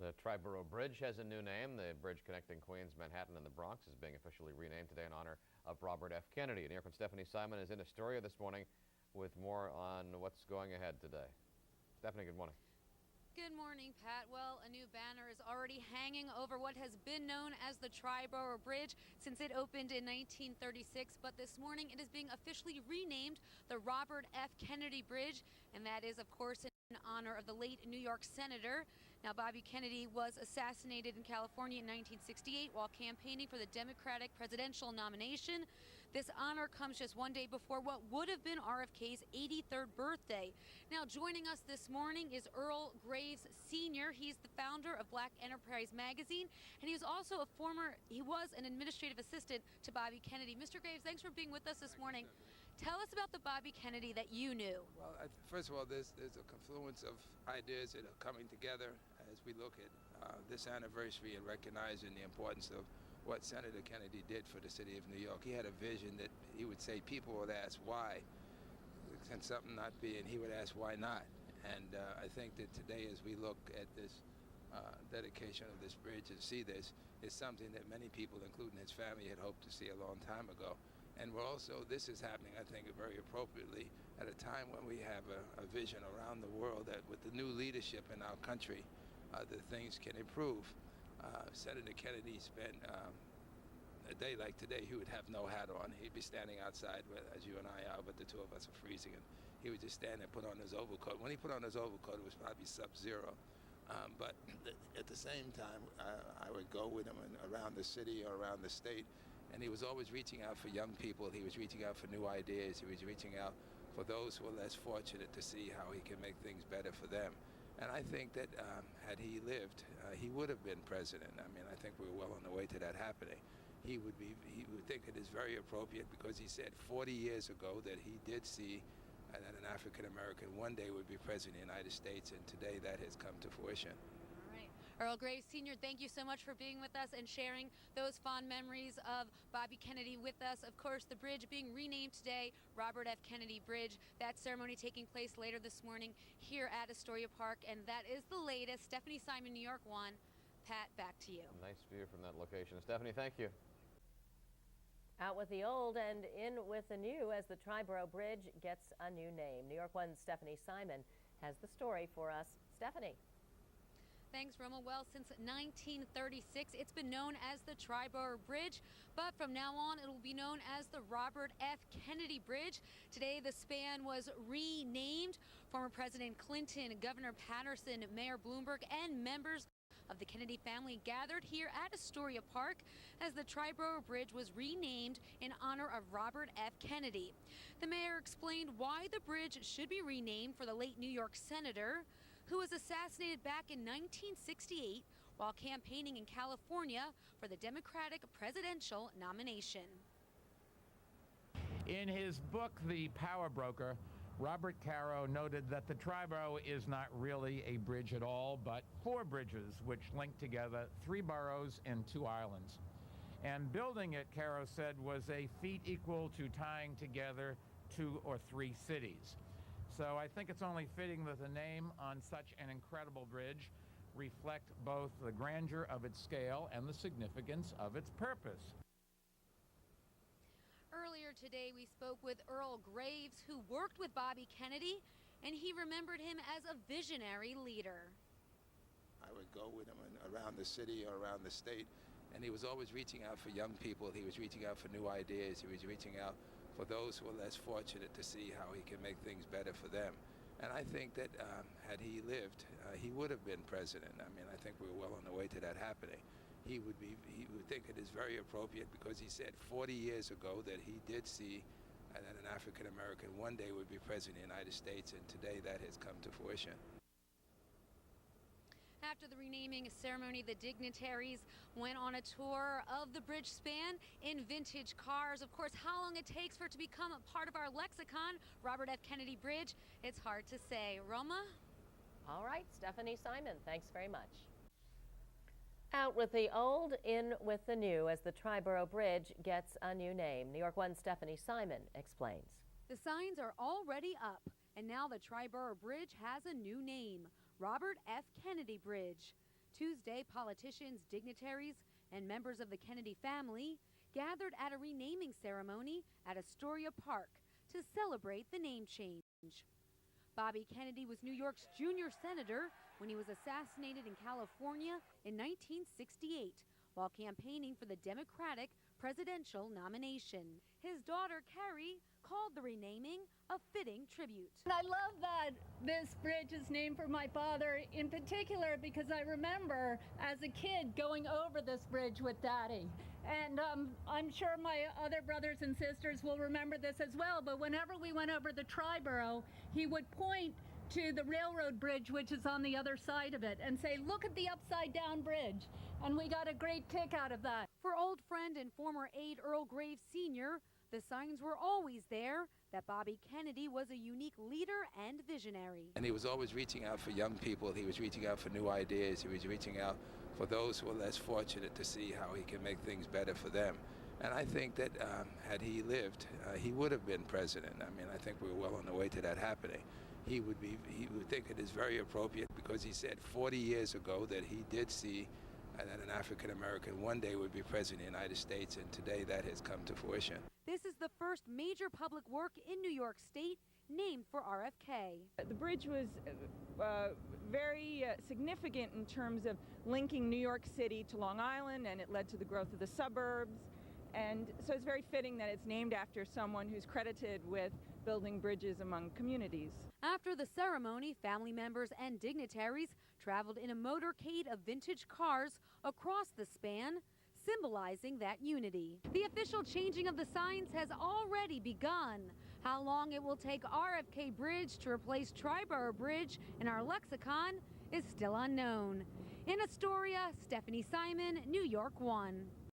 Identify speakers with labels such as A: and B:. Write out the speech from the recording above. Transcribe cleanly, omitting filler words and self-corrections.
A: The Triborough Bridge has a new name. The bridge connecting Queens, Manhattan, and the Bronx is being officially renamed today in honor of Robert F. Kennedy. New York and Stephanie Simon is in Astoria this morning with more on what's going ahead today. Stephanie, good morning.
B: Good morning, Pat. Well, a new banner is already hanging over what has been known as the Triborough Bridge since it opened in 1936, but this morning it is being officially renamed the Robert F. Kennedy Bridge, and that is, of course, in honor of the late New York Senator. Now, Bobby Kennedy was assassinated in California in 1968 while campaigning for the Democratic presidential nomination. This honor comes just one day before what would have been RFK's 83rd birthday. Now, joining us this morning is Earl Graves Sr. He's the founder of Black Enterprise magazine, and he was also an administrative assistant to Bobby Kennedy. Mr. Graves, thanks for being with us this morning. Tell us about the Bobby Kennedy that you knew.
C: Well, first of all, there's a confluence of ideas that are coming together as we look at this anniversary and recognizing the importance of what Senator Kennedy did for the city of New York. He had a vision that he would say people would ask why, can something not be, and he would ask why not. And I think that today, as we look at this dedication of this bridge and see this, is something that many people, including his family, had hoped to see a long time ago. And this is happening, I think, very appropriately at a time when we have a vision around the world that with the new leadership in our country, that things can improve. Senator Kennedy spent a day like today, he would have no hat on. He'd be standing outside, as you and I are, but the two of us are freezing. And he would just stand and put on his overcoat. When he put on his overcoat, it was probably sub-zero. But at the same time, I would go with him around the city or around the state. And he was always reaching out for young people. He was reaching out for new ideas. He was reaching out for those who are less fortunate to see how he can make things better for them. And I think that had he lived, he would have been president. I mean, I think we're well on the way to that happening. He would think it is very appropriate because he said 40 years ago that he did see that an African American one day would be president of the United States, and today that has come to fruition.
B: Earl Graves Sr., thank you so much for being with us and sharing those fond memories of Bobby Kennedy with us. Of course, the bridge being renamed today, Robert F. Kennedy Bridge. That ceremony taking place later this morning here at Astoria Park, and that is the latest. Stephanie Simon, New York 1. Pat, back to you.
A: Nice view from that location. Stephanie, thank you.
D: Out with the old and in with the new as the Triborough Bridge gets a new name. New York 1's Stephanie Simon has the story for us. Stephanie.
B: Thanks, Roma. Well, since 1936, it's been known as the Triborough Bridge, but from now on, it will be known as the Robert F. Kennedy Bridge. Today, the span was renamed. Former President Clinton, Governor Patterson, Mayor Bloomberg, and members of the Kennedy family gathered here at Astoria Park as the Triborough Bridge was renamed in honor of Robert F. Kennedy. The mayor explained why the bridge should be renamed for the late New York Senator, who was assassinated back in 1968 while campaigning in California for the Democratic presidential nomination.
E: In his book, The Power Broker, Robert Caro noted that the Triborough is not really a bridge at all, but 4 bridges which link together 3 boroughs and 2 islands. And building it, Caro said, was a feat equal to tying together 2 or 3 cities. So I think it's only fitting that the name on such an incredible bridge reflect both the grandeur of its scale and the significance of its purpose.
B: Earlier today, we spoke with Earl Graves, who worked with Bobby Kennedy, and he remembered him as a visionary leader.
C: I would go with him around the city or around the state, and he was always reaching out for young people. He was reaching out for new ideas. He was reaching out for those who are less fortunate to see how he can make things better for them. And I think that had he lived, he would have been president. I mean, I think we're well on the way to that happening. He would think it is very appropriate because he said 40 years ago that he did see that an African American one day would be president of the United States, and today that has come to fruition.
B: After the renaming ceremony, the dignitaries went on a tour of the bridge span in vintage cars. Of course, how long it takes for it to become a part of our lexicon, Robert F. Kennedy Bridge, it's hard to say. Roma?
D: All right, Stephanie Simon, thanks very much. Out with the old, in with the new as the Triborough Bridge gets a new name. New York 1's Stephanie Simon explains.
B: The signs are already up, and now the Triborough Bridge has a new name. Robert F. Kennedy Bridge. Tuesday, politicians, dignitaries, and members of the Kennedy family gathered at a renaming ceremony at Astoria Park to celebrate the name change. Bobby Kennedy was New York's junior senator when he was assassinated in California in 1968 while campaigning for the Democratic presidential nomination. His daughter, Carrie, called the renaming a fitting tribute.
F: I love that this bridge is named for my father in particular because I remember as a kid going over this bridge with Daddy. And I'm sure my other brothers and sisters will remember this as well, but whenever we went over the Triborough, he would point to the railroad bridge, which is on the other side of it, and say, look at the upside down bridge. And we got a great kick out of that.
B: For old friend and former aide Earl Graves Sr., the signs were always there that Bobby Kennedy was a unique leader and visionary.
C: And he was always reaching out for young people. He was reaching out for new ideas. He was reaching out for those who are less fortunate to see how he can make things better for them. And I think that had he lived, he would have been president. I mean, I think we're well on the way to that happening. He would think it is very appropriate because he said 40 years ago that he did see that an African American one day would be president of the United States, and today that has come to fruition.
B: This is the first major public work in New York State named for RFK.
G: The bridge was very significant in terms of linking New York City to Long Island, and it led to the growth of the suburbs. And so it's very fitting that it's named after someone who's credited with building bridges among communities.
B: After the ceremony, family members and dignitaries traveled in a motorcade of vintage cars across the span, symbolizing that unity. The official changing of the signs has already begun. How long it will take RFK Bridge to replace Triborough Bridge in our lexicon is still unknown. In Astoria, Stephanie Simon, New York 1.